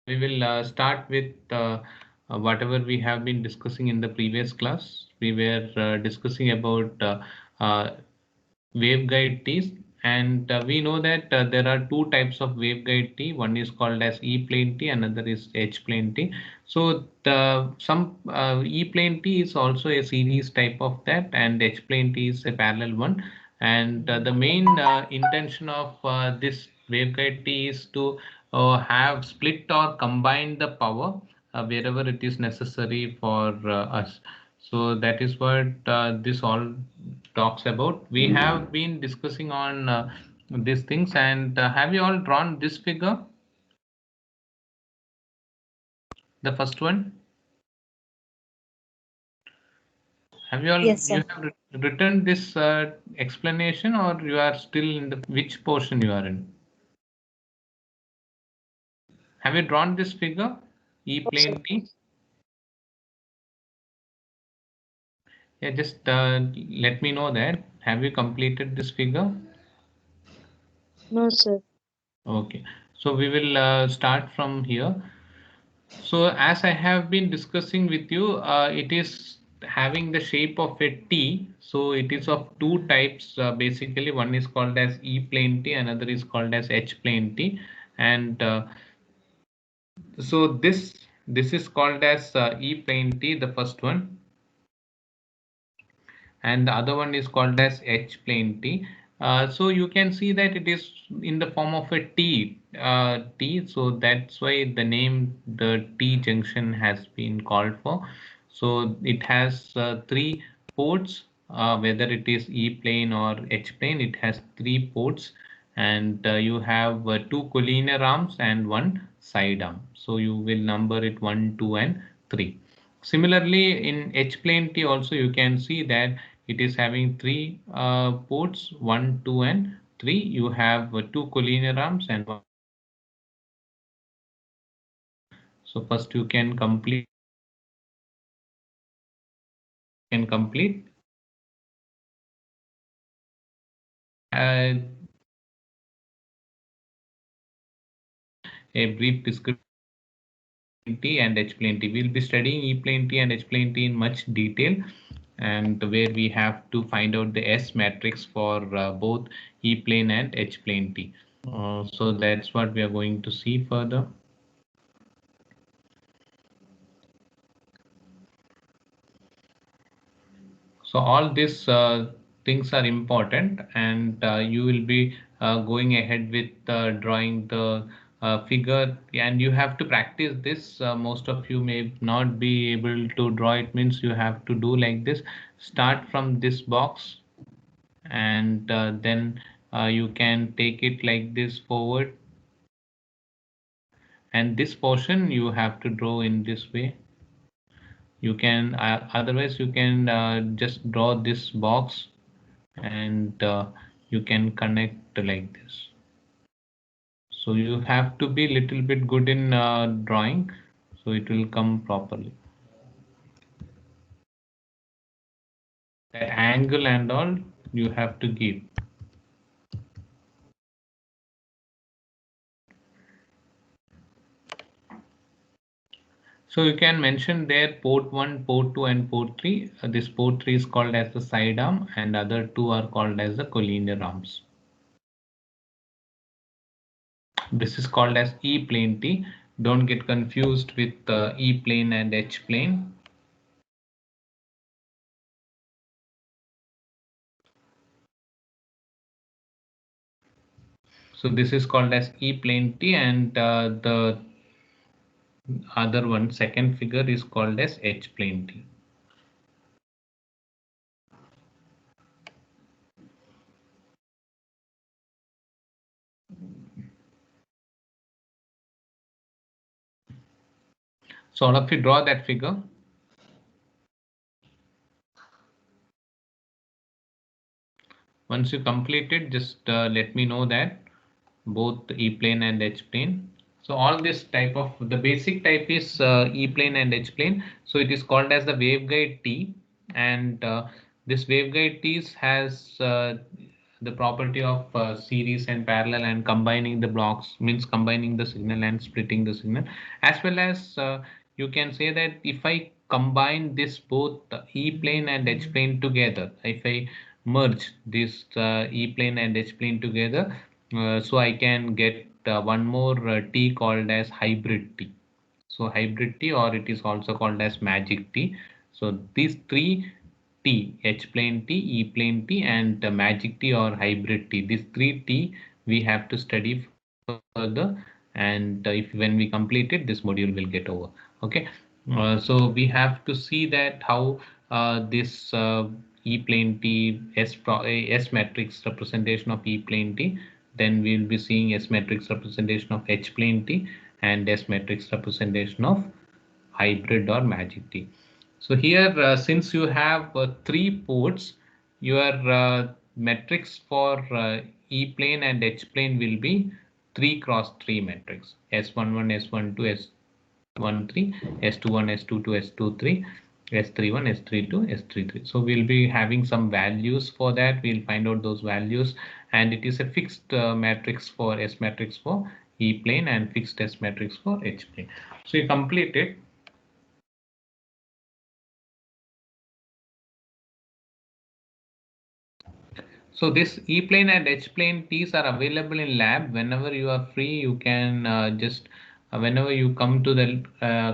We will start with whatever we have been discussing in the previous class. We were discussing about waveguide T's, and we know that there are two types of waveguide T. One is called as E-plane T, another is H-plane T. So the some E-plane T is also a series type of that, and H-plane T is a parallel one. And the main intention of this waveguide T is to have split or combine the power wherever it is necessary for us. So that is what this all talks about. We have been discussing on these things, and have you all drawn this figure? The first one. Have you all Yes, you sir. have written this explanation, or you are still in the which portion you are in? Have you drawn this figure? E No, sir. plane T. Yeah, just let me know that. Have you completed this figure? No, sir. Okay, so we will start from here. So as I have been discussing with you, it is having the shape of a T. So it is of two types. Basically, one is called as E-plane T, another is called as H-plane T. And so this is called as E-plane T, the first one, and the other one is called as H-plane T. So you can see that it is in the form of a T. So that's why the name the T junction has been called for. So it has three ports, whether it is E-plane or H-plane, it has three ports, and you have two collinear arms and one side arm. So you will number it 1, 2, and 3. Similarly, in H-plane T also you can see that it is having three ports, 1, 2, and 3. You have two collinear arms and one. So first you can complete uh, a brief description T and H-plane T. We'll be studying E-plane T and H-plane T in much detail, and where we have to find out the S matrix for both E-plane and H-plane T. So that's what we are going to see further. So all these things are important, and you will be going ahead with drawing the figure, and you have to practice this. Most of you may not be able to draw it, means you have to do like this. Start from this box, and then you can take it like this forward, and this portion you have to draw in this way. You can otherwise you can just draw this box, and you can connect like this. So you have to be little bit good in drawing, so it will come properly. That angle and all you have to give. So you can mention there port 1, port 2, and port 3. This port 3 is called as the side arm, and other two are called as the collinear arms. This is called as E-plane T. Don't get confused with E-plane and H-plane. So this is called as E-plane T, and the other one, second figure, is called as H-plane T. So all of you draw that figure. Once you complete it, just let me know that both E-plane and H-plane. So all this type of the basic type is E-plane and H-plane. So it is called as the waveguide T, and this waveguide T has the property of series and parallel, and combining the blocks means combining the signal and splitting the signal, as well as you can say that if I combine this both E plane and H plane together, if I merge this E plane and H plane together, so I can get one more T called as hybrid T. So hybrid T, or it is also called as magic T. So these three T, H plane T, E plane T, and magic T or hybrid T. These three T we have to study further, and if when we complete it, this module will get over. Okay, so we have to see that how this E plane T S matrix representation of E plane T. Then we will be seeing S matrix representation of H plane T and S matrix representation of hybrid or magic T. So here, since you have three ports, your matrix for E plane and H plane will be 3 cross 3 matrix: S11, S12, S13, S21, S22, S23, S31, S32, S33. So we'll be having some values for that. We'll find out those values, and it is a fixed matrix for S matrix for E plane and fixed S matrix for H plane. So you complete it. So this E-plane and H-plane T's are available in lab. Whenever you are free, you can just, whenever you come to the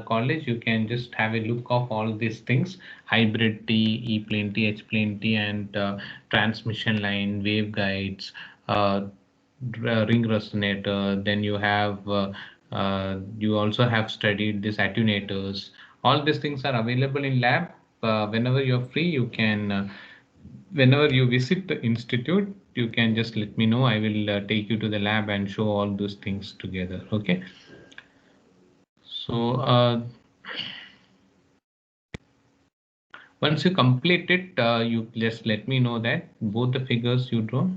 college, you can just have a look of all these things: hybrid T, E-plane T, H-plane T, and transmission line, waveguides, ring resonator. Then you have, you also have studied these attenuators. All these things are available in lab. Whenever you're free, you can whenever you visit the institute, you can just let me know. I will take you to the lab and show all those things together. Okay, so once you complete it, you just let me know that both the figures you draw.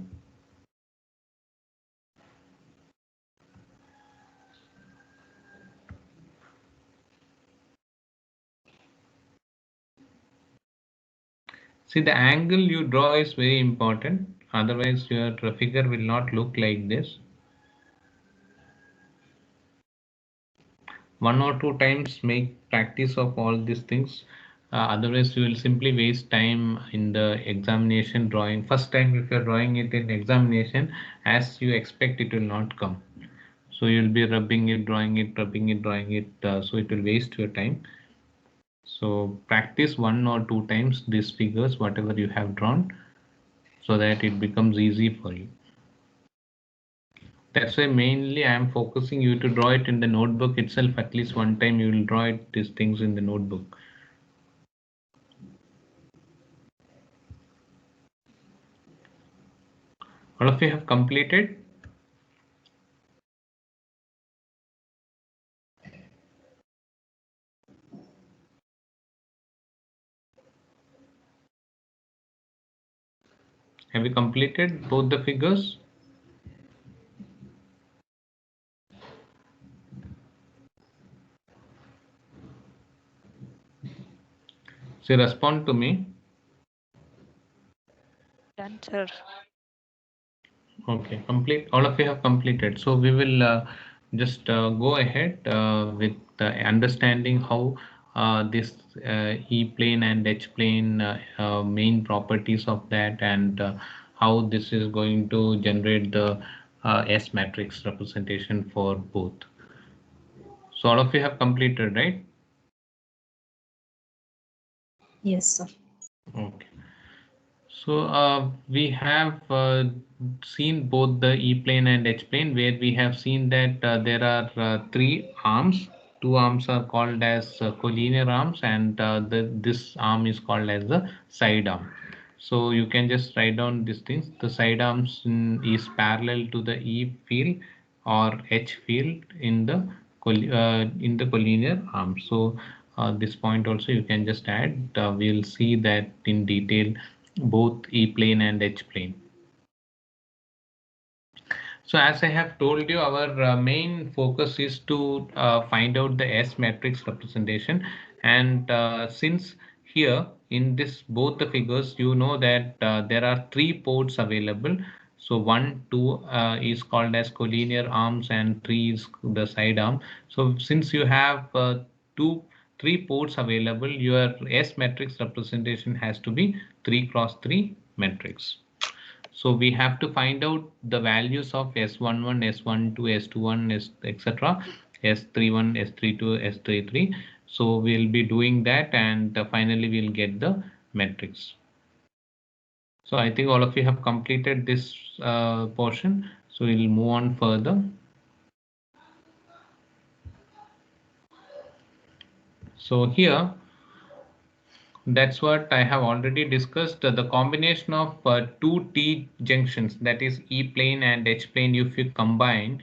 See, the angle you draw is very important, otherwise your figure will not look like this. One or two times make practice of all these things, otherwise you will simply waste time in the examination drawing. First time if you're drawing it in examination, as you expect, it will not come. So you'll be rubbing it, drawing it, rubbing it, drawing it, so it will waste your time. So practice one or two times these figures whatever you have drawn, so that it becomes easy for you. That's why mainly I am focusing you to draw it in the notebook itself. At least one time you will draw it, these things in the notebook. All of you have completed? Have you completed both the figures? So respond to me. Done, sir. Okay, complete. All of you have completed. So we will just go ahead with understanding how this E-plane and H-plane main properties of that, and how this is going to generate the S matrix representation for both. So all of you have completed, right? Yes, sir. Okay. So we have seen both the E-plane and H-plane, where we have seen that there are three arms. Two arms are called as collinear arms, and this arm is called as the side arm. So you can just write down these things. The side arms is parallel to the E field or H field in the collinear arm. So this point also you can just add. We'll see that in detail, both E plane and H plane. So as I have told you, our main focus is to find out the S matrix representation, and since here in this both the figures, you know that there are three ports available. So 1, 2 is called as collinear arms and 3 is the side arm. So since you have 3 ports available, your S matrix representation has to be 3 cross 3 matrix. So we have to find out the values of S11, S12, S21, S etc. S31, S32, S33. So we'll be doing that, and finally we'll get the matrix. So I think all of you have completed this portion. So we'll move on further. So here, that's what I have already discussed. The combination of two T junctions, that is E plane and H plane, if you combine,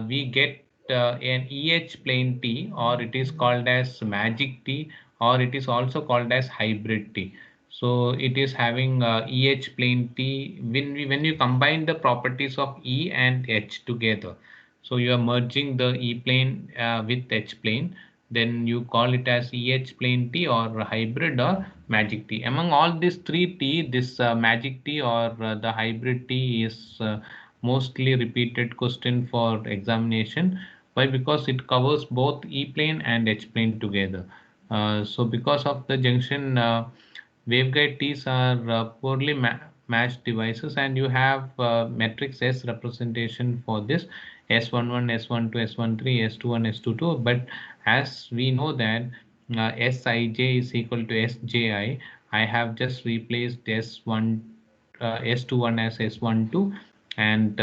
we get an EH plane T, or it is called as magic T, or it is also called as hybrid T. So it is having EH plane T when you combine the properties of E and H together. So you are merging the E plane with H plane, then you call it as EH plane T or hybrid or magic T. Among all these three T, this magic T or the hybrid T is mostly repeated question for examination. Why? Because it covers both E plane and H plane together. So because of the junction, waveguide T's are poorly matched devices, and you have matrix S representation for this S11, S12, S13, S21, S22. But as we know that Sij is equal to Sji, I have just replaced S21 as S12 and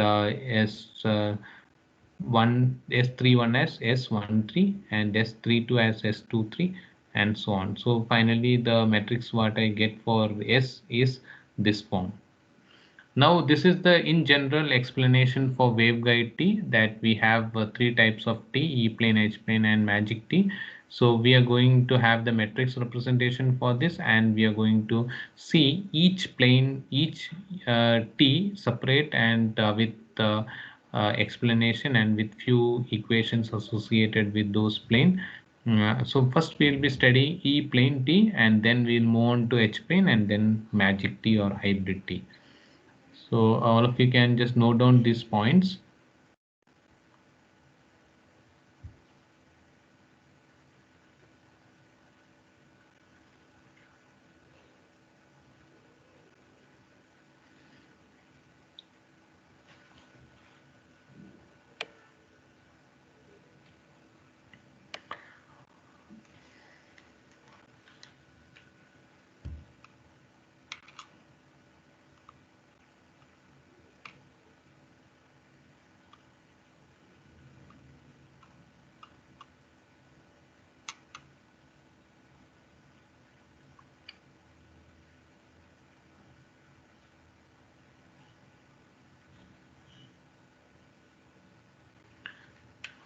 S31 as S13 and S32 as S23 and so on. So finally the matrix what I get for S is this form. Now this is the in general explanation for waveguide T, that we have three types of T: E plane, H plane and magic T. So we are going to have the matrix representation for this, and we are going to see each plane, each T separate and with explanation and with few equations associated with those plane. So first we'll be studying E plane T, and then we'll move on to H plane and then magic T or hybrid T. So all of you can just note down these points.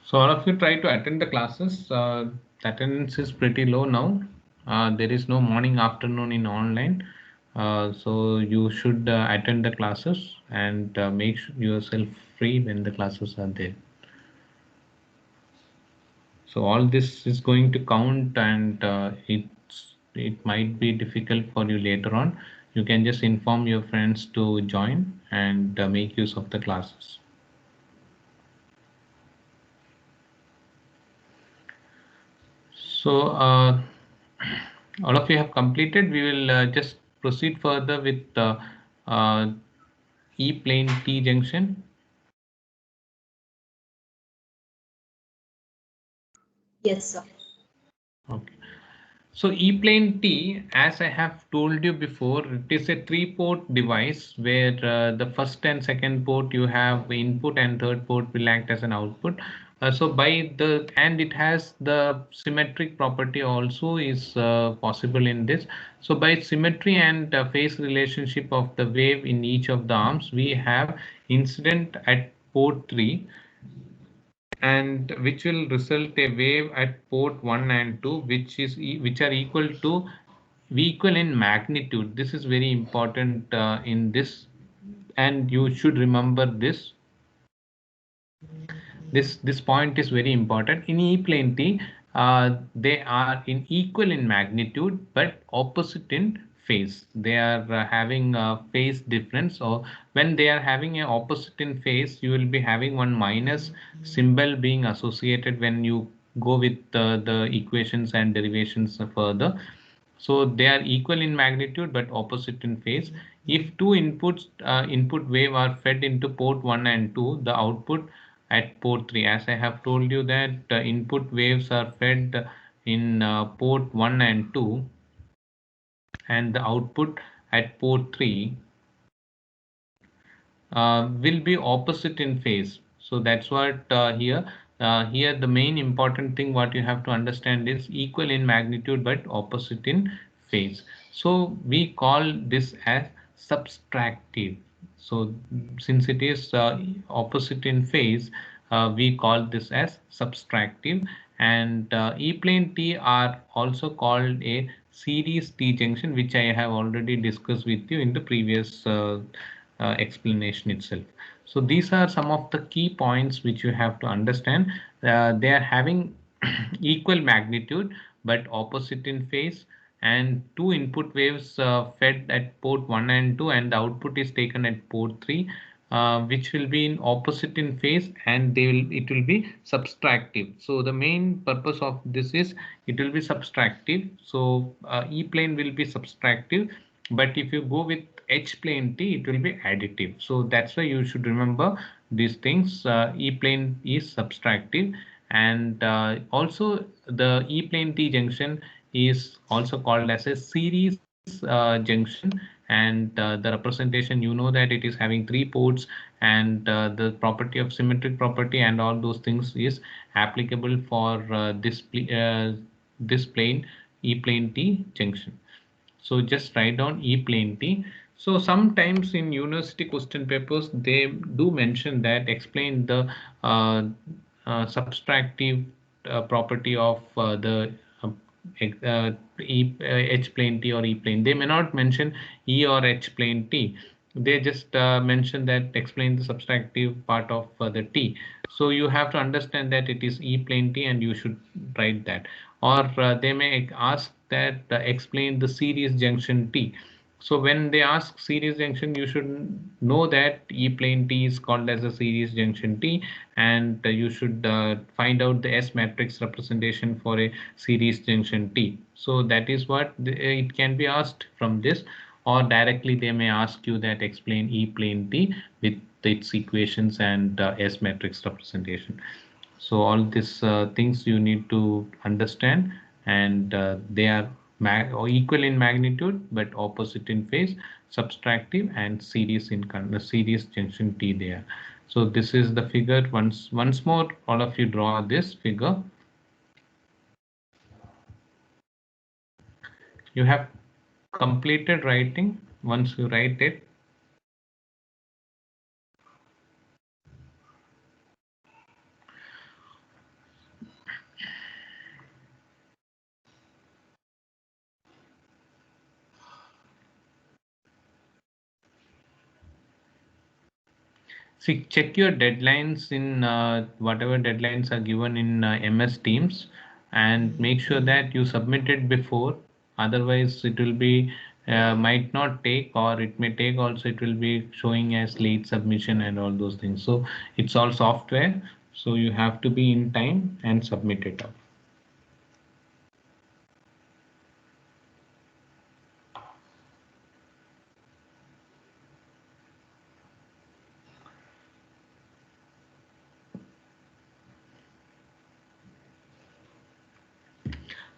So all of you try to attend the classes. The attendance is pretty low now. There is no morning, afternoon in online. So you should attend the classes and make yourself free when the classes are there. So all this is going to count, and it might be difficult for you later on. You can just inform your friends to join and make use of the classes. So all of you have completed. We will just proceed further with uh, E plane T junction. Yes, sir. Okay. So E-plane T, as I have told you before, it is a three-port device where the first and second port you have input and third port will act as an output. And it has the symmetric property also is possible in this. So by symmetry and phase relationship of the wave in each of the arms, we have incident at port 3, and which will result a wave at port 1 and 2, which are equal to equal in magnitude. This is very important in this, and you should remember this point is very important in E plane T. they are equal in magnitude but opposite in phase. They are having a phase difference. So when they are having an opposite in phase, you will be having one minus symbol being associated when you go with the equations and derivations further. So they are equal in magnitude but opposite in phase. If two input wave are fed into port 1 and 2, the output at port 3, as I have told you that input waves are fed in port 1 and 2, and the output at port 3 will be opposite in phase. So that's what here the main important thing what you have to understand is equal in magnitude but opposite in phase. So we call this as subtractive. So since it is opposite in phase, we call this as subtractive. And E-plane T are also called a series T junction, which I have already discussed with you in the previous explanation itself. So these are some of the key points which you have to understand. They are having equal magnitude but opposite in phase, and two input waves fed at port 1 and 2, and the output is taken at port 3, which will be in opposite in phase, and it will be subtractive. So the main purpose of this is it will be subtractive. So E plane will be subtractive, but if you go with H plane T, it will be additive. So that's why you should remember these things. E plane is subtractive, and also the E plane T junction is also called as a series junction. And the representation, you know that it is having three ports, and the property of symmetric property and all those things is applicable for this plane E plane T junction. So just write down E plane T. So sometimes in university question papers, they do mention that explain the subtractive property of the H plane T or E plane. They may not mention E or H plane T. They just mention that explain the subtractive part of the T. So you have to understand that it is E plane T, and you should write that. Or they may ask that explain the series junction T. So when they ask series junction, you should know that E plane T is called as a series junction T, and you should find out the S matrix representation for a series junction T. So that is what it can be asked from this, or directly they may ask you that explain E plane T with its equations and S matrix representation. So all these things you need to understand, and they are equal in magnitude but opposite in phase, subtractive, and series in series junction T there. So this is the figure. Once more, all of you draw this figure. You have completed writing. Once you write it, see, check your deadlines in whatever deadlines are given in MS Teams, and make sure that you submit it before. Otherwise, it will be might not take, or it may take also. It will be showing as late submission and all those things. So it's all software. So you have to be in time and submit it up.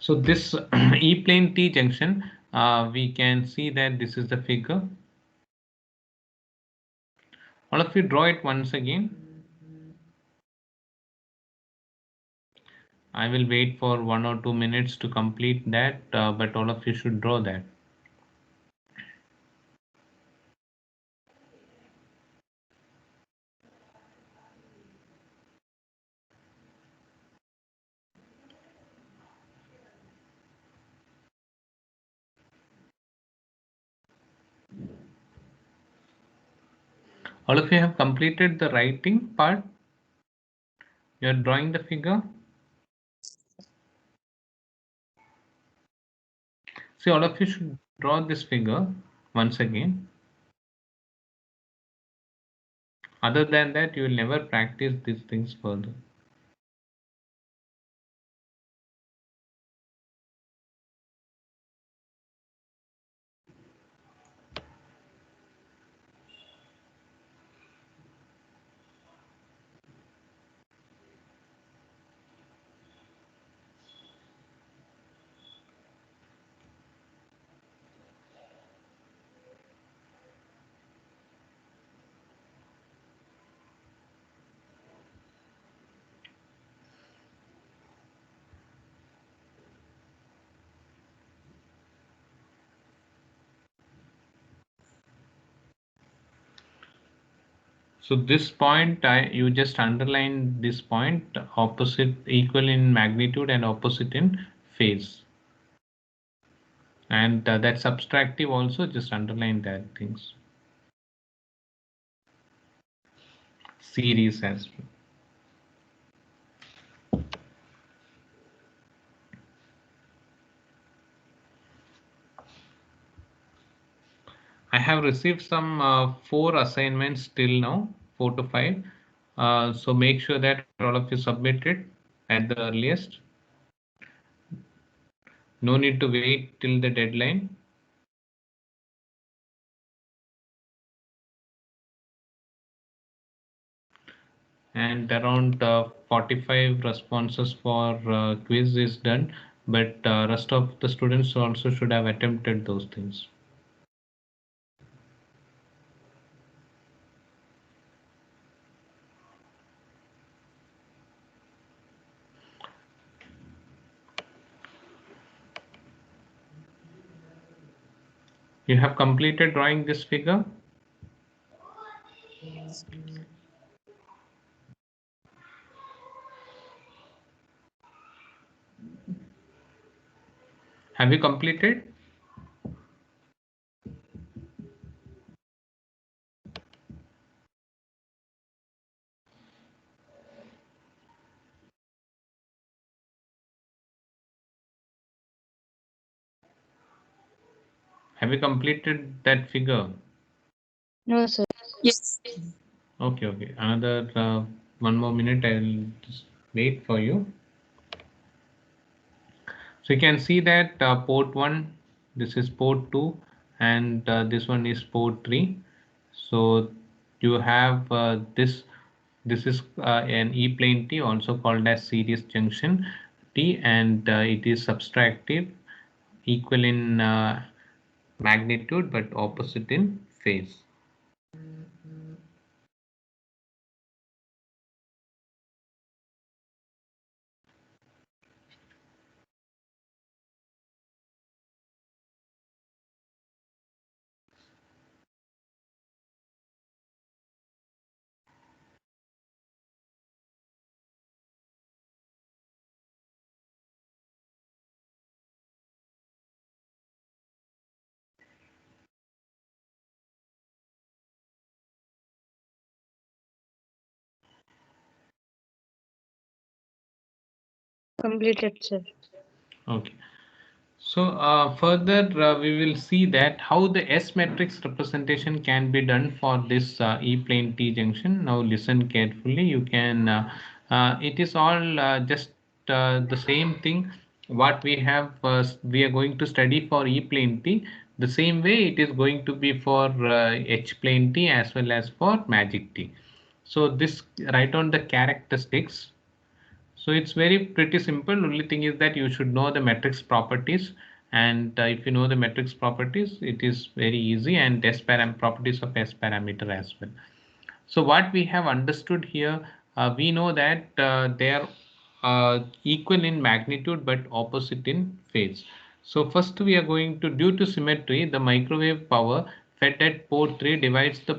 So this E plane T junction, we can see that this is the figure. All of you draw it once again. I will wait for 1 or 2 minutes to complete that, but all of you should draw that. All of you have completed the writing part. You are drawing the figure. See, all of you should draw this figure once again. Other than that, you will never practice these things further. So this point, you just underline this point, opposite, equal in magnitude and opposite in phase. And that subtractive also, just underline that things. Series as well. I have received some 4 assignments till now, 4 to 5. So make sure that all of you submit it at the earliest. No need to wait till the deadline. And around 45 responses for quiz is done, but rest of the students also should have attempted those things. You have completed drawing this figure? Have you completed? Have you completed that figure? No, sir. Yes. Okay, okay. Another 1 more minute. I will just wait for you. So you can see that port 1, this is port 2, and this one is port 3. So you have this is an E-plane T, also called as series junction T, and it is subtractive, equal in magnitude but opposite in phase. Completed, sir. Okay. So further we will see that how the S matrix representation can be done for this E-plane T junction. Now listen carefully. You can it is all just the same thing what we have we are going to study for E-plane T. The same way it is going to be for H-plane T as well as for magic T. So this, write on the characteristics. So it's very pretty simple. Only thing is that you should know the matrix properties, and if you know the matrix properties, it is very easy, and properties of S parameter as well. So what we have understood here, we know that they are equal in magnitude but opposite in phase. So first we are going to, due to symmetry, the microwave power fed at port 3 divides the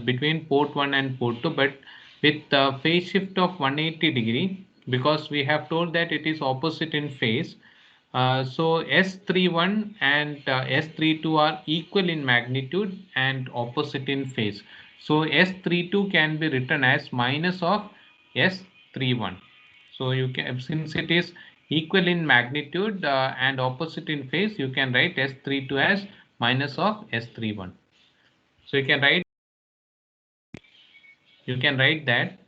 between port 1 and port 2, but with phase shift of 180 degree, because we have told that it is opposite in phase. So S31 and S32 are equal in magnitude and opposite in phase. So S32 can be written as minus of S31. So you can, since it is equal in magnitude and opposite in phase, you can write S32 as minus of S31. So you can write that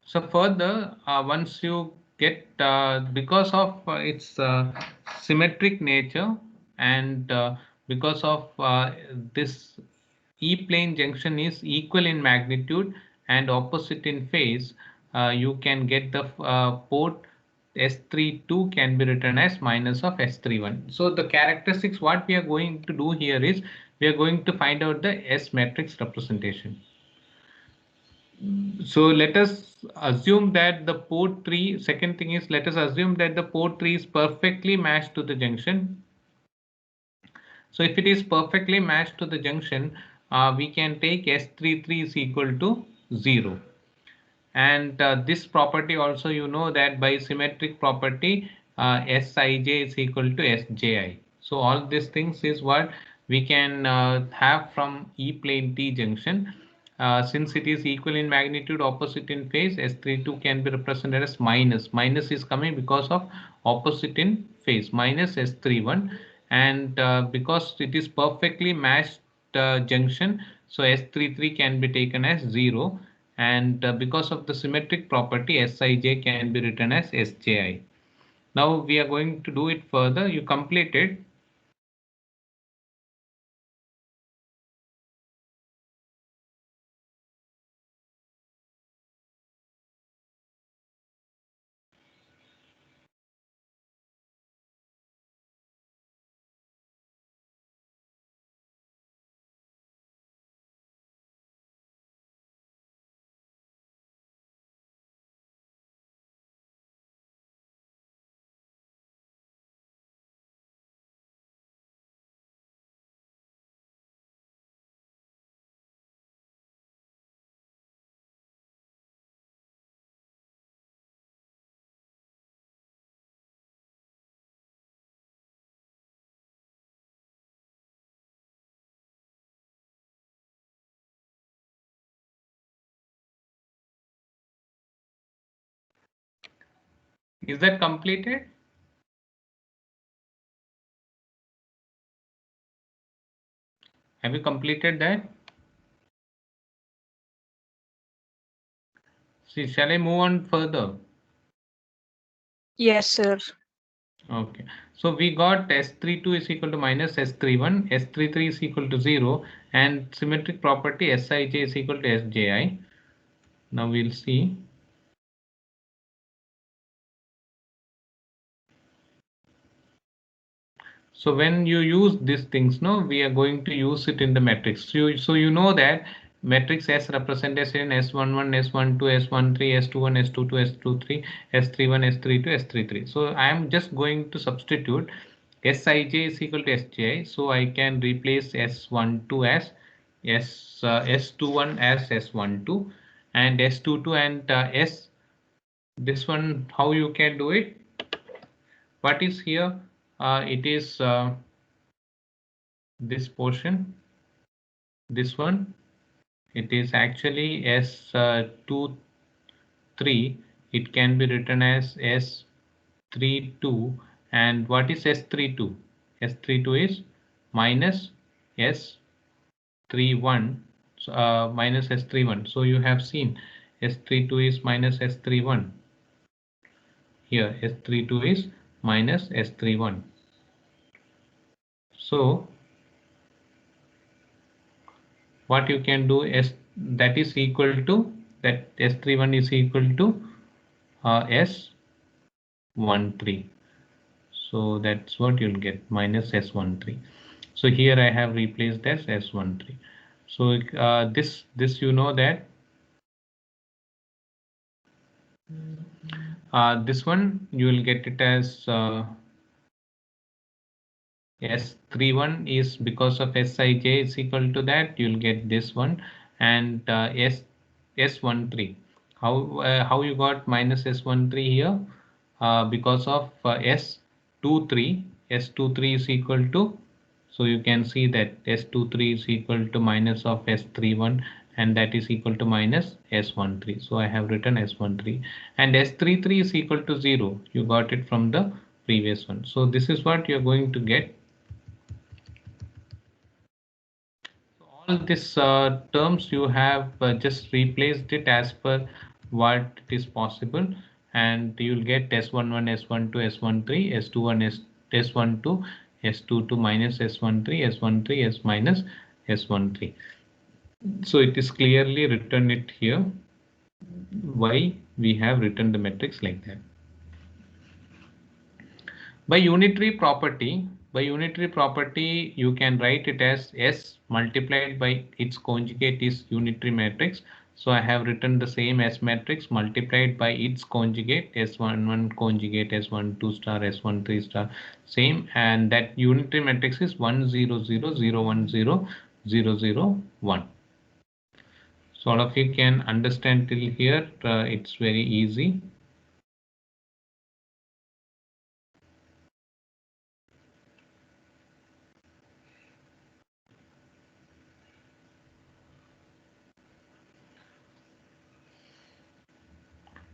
so further, once you get because of its symmetric nature and because of this E-plane junction is equal in magnitude and opposite in phase, you can get the port S32 can be written as minus of S31. So the characteristics what we are going to do here is we are going to find out the S matrix representation. So let us assume that the port 3, second thing is let us assume that the port 3 is perfectly matched to the junction. So if it is perfectly matched to the junction, we can take S33 is equal to 0. And this property also, you know that by symmetric property, Sij is equal to Sji. So all these things is what we can have from E-plane T junction. Since it is equal in magnitude, opposite in phase, S32 can be represented as minus. Minus is coming because of opposite in phase, minus S31. And because it is perfectly matched junction, so S33 can be taken as 0. And because of the symmetric property, Sij can be written as Sji. Now we are going to do it further. You complete it. Is that completed? Have you completed that? See, shall I move on further? Yes, sir. Okay. So we got S32 is equal to minus S31, S33 is equal to 0, and symmetric property Sij is equal to Sji. Now we'll see. So when you use these things, no, we are going to use it in the matrix. So you know that matrix S represented in S11, S12, S13, S21, S22, S23, S31, S32, S33. So I am just going to substitute Sij is equal to Sji. So I can replace S12 as S21 as S12 and S22 and S. This one, how you can do it? What is here? It is this portion, this one, it is actually S23. It can be written as S32. And what is S32? S32 is minus S31, minus S31. So you have seen S32 is minus S31. Here S32 is minus S31. So what you can do is that is equal to that S31 is equal to S13. So that's what you'll get, minus S13. So here I have replaced as S13. So this you know that this one you will get it as S31 is because of Sij is equal to that, you'll get this one, and S13. How you got minus S13 here? Because of S23. S23 is equal to, so you can see that S23 is equal to minus of S31, and that is equal to minus S13. So I have written S13, and S33 is equal to 0. You got it from the previous one. So this is what you're going to get. All these terms you have just replaced it as per what it is possible, and you'll get S11, S12, S13, S21, S12, S22 minus S13, S13, S minus S13. So it is clearly written it here why we have written the matrix like that. By unitary property, you can write it as S multiplied by its conjugate is unitary matrix. So I have written the same S matrix multiplied by its conjugate, S11 conjugate, S12 star, S13 star, same, and that unitary matrix is 1 0 0 0 1 0 0 0 1. So all of you can understand till here. It's very easy.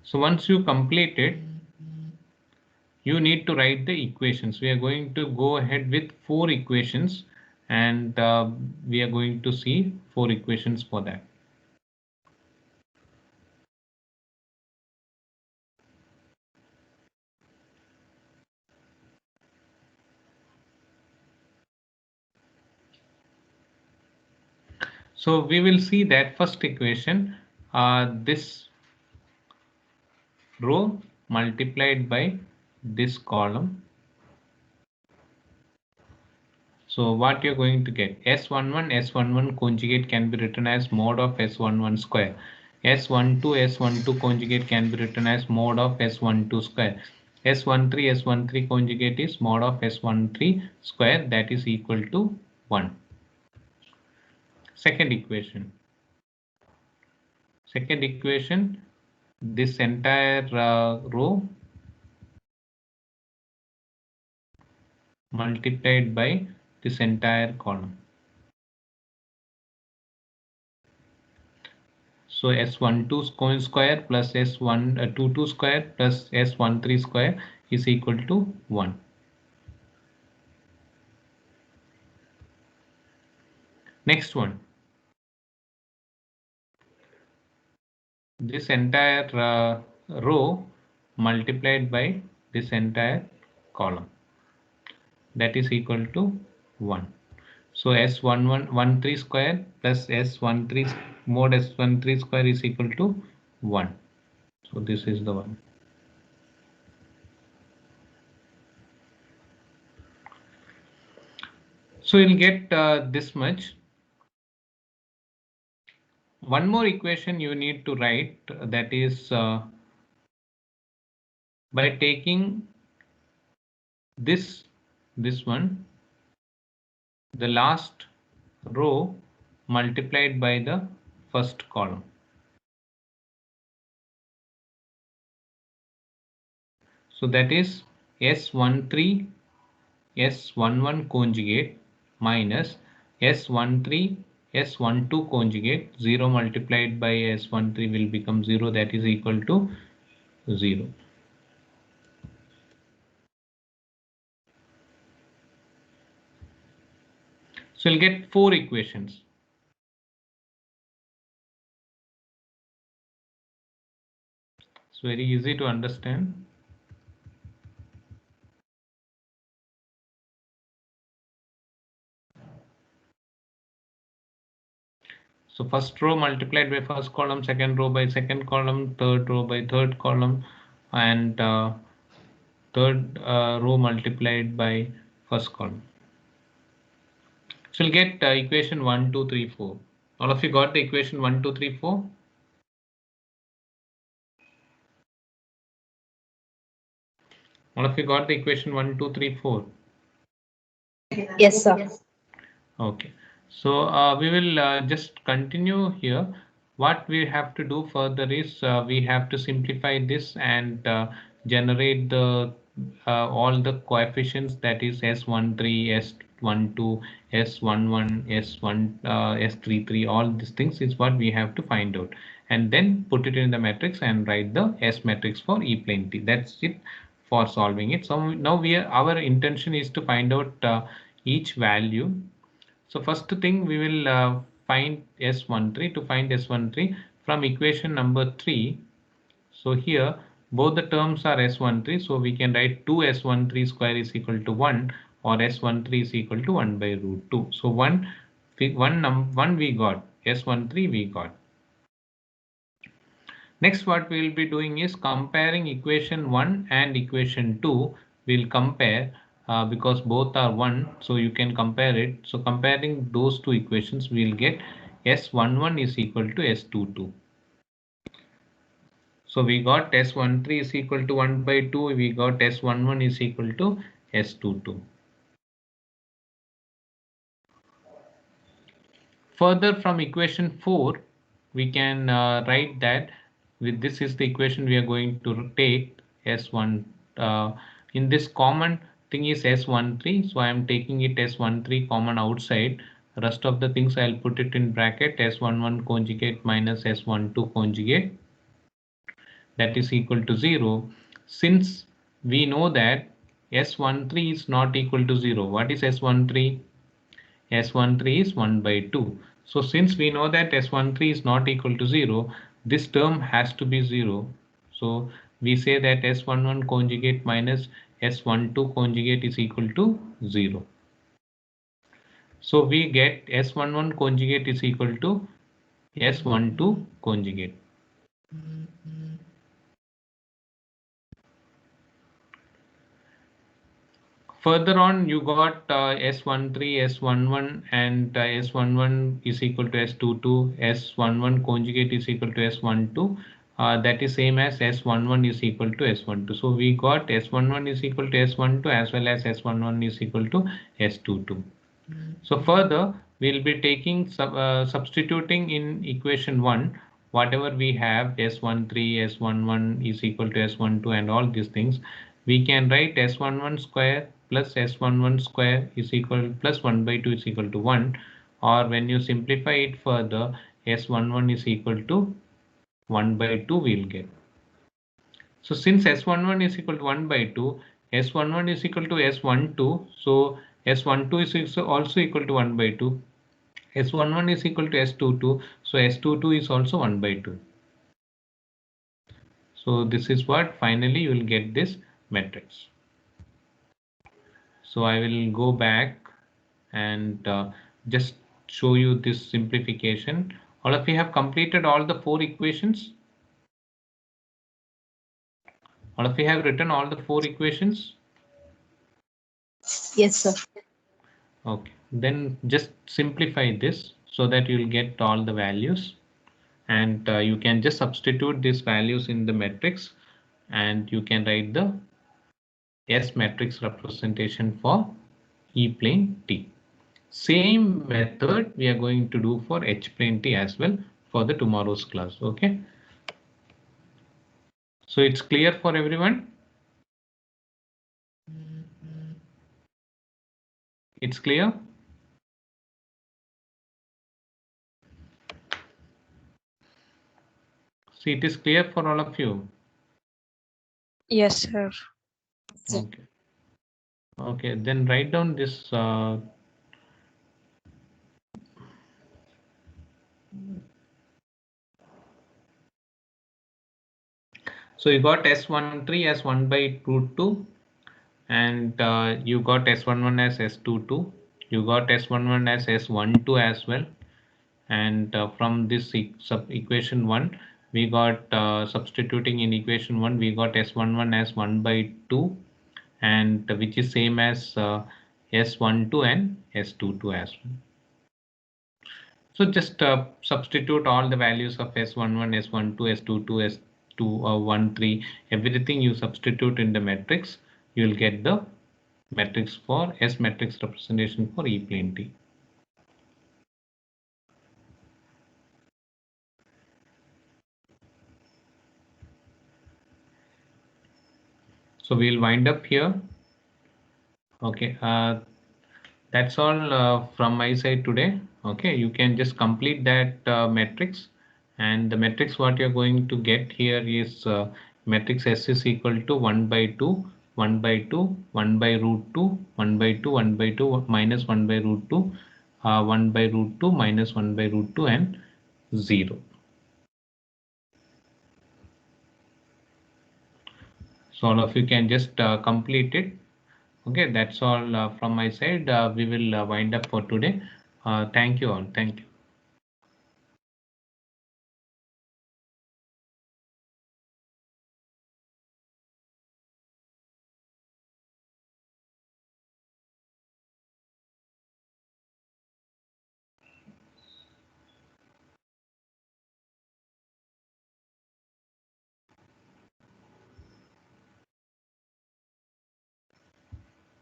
So once you complete it, you need to write the equations. We are going to go ahead with 4 equations, and we are going to see 4 equations for that. So we will see that first equation, this row multiplied by this column. So what you're going to get, S11 conjugate can be written as mod of S11 square. S12 conjugate can be written as mod of S12 square. S13 conjugate is mod of S13 square, that is equal to 1. Second equation, this entire row multiplied by this entire column. So S12 square plus S22 square plus S13 square is equal to 1. Next one, this entire row multiplied by this entire column, that is equal to 1. So S13 square plus S13 mod S13 square is equal to 1. So this is the one. So you'll get this much. One more equation you need to write, that is by taking this one, the last row multiplied by the first column. So that is S13 S11 conjugate minus S13 S12 conjugate. 0 multiplied by S13 will become 0, that is equal to 0. So you'll get 4 equations. It's very easy to understand. So first row multiplied by first column, second row by second column, third row by third column, and third row multiplied by first column. So we'll get equation 1, 2, 3, 4. All of you got the equation 1, 2, 3, 4? All of you got the equation 1, 2, 3, 4? Yes, sir. Okay, so we will just continue here. What we have to do further is we have to simplify this and generate the all the coefficients, that is S13, S12, S11, S1, S33, all these things is what we have to find out, and then put it in the matrix and write the S matrix for E plane T. That's it for solving it. So now our intention is to find out each value. So first thing we will find S13. To find S13 from equation number 3. So here both the terms are S13. So we can write 2S13 square is equal to 1, or S13 is equal to 1 by root 2. So one we got, S13 we got. Next, what we will be doing is comparing equation 1 and equation 2. We'll compare because both are 1, so you can compare it. So comparing those two equations, we'll get S11 is equal to S22. So we got S13 is equal to 1 by 2. We got S11 is equal to S22. Further, from equation 4, we can write that with this is the equation we are going to take S1. In this common thing is S13, so I am taking it S13 common outside. Rest of the things I'll put it in bracket S11 conjugate minus S12 conjugate, that is equal to 0. Since we know that S13 is not equal to 0, what is S13? S13 is 1 by 2. So since we know that S13 is not equal to 0, this term has to be 0. So we say that S11 conjugate minus S12 conjugate is equal to 0. So we get S11 conjugate is equal to S12 conjugate. Further on, you got S13, S11, and S11 is equal to S22, S11 conjugate is equal to S12. That is same as S11 is equal to S12. So we got S11 is equal to S12 as well as S11 is equal to S22. So further, we'll be taking substituting in equation 1, whatever we have S13, S11 is equal to S12 and all these things. We can write S11 square plus S11 square is equal plus 1 by 2 is equal to 1, or when you simplify it further, S11 is equal to 1 by 2 we'll get. So since S11 is equal to 1 by 2, S11 is equal to S12, so S12 is also equal to 1 by 2. S11 is equal to S22, so S22 is also 1 by 2. So this is what finally you will get this matrix. So I will go back and just show you this simplification. All of you have completed all the 4 equations. All of you have written all the 4 equations. Yes, sir. Okay, then just simplify this so that you will get all the values, and you can just substitute these values in the matrix and you can write the S matrix representation for E plane T. Same method we are going to do for H plane T as well for the tomorrow's class. Okay. So it's clear for everyone? It's clear? See, it is clear for all of you. Yes, sir. Okay. Okay, then write down this so you got S13 as 1 by root 2, and you got S11 as S22, you got S11 as S12 as well, and from this equation 1 we got substituting in equation 1 we got S11 as 1 by 2, and which is same as S12 and S22 as well. So just substitute all the values of S11, S12, S22, S213, everything you substitute in the matrix, you will get the matrix for S matrix representation for E plane T. So we'll wind up here. Okay, that's all from my side today. Okay, you can just complete that matrix, and the matrix what you're going to get here is matrix S is equal to 1 by 2, 1 by 2, 1 by root 2, 1 by 2, 1 by 2, minus 1 by root 2, 1 by root 2, minus 1 by root 2, and 0. So all of you can just complete it. Okay, that's all from my side. We will wind up for today. Thank you all. Thank you.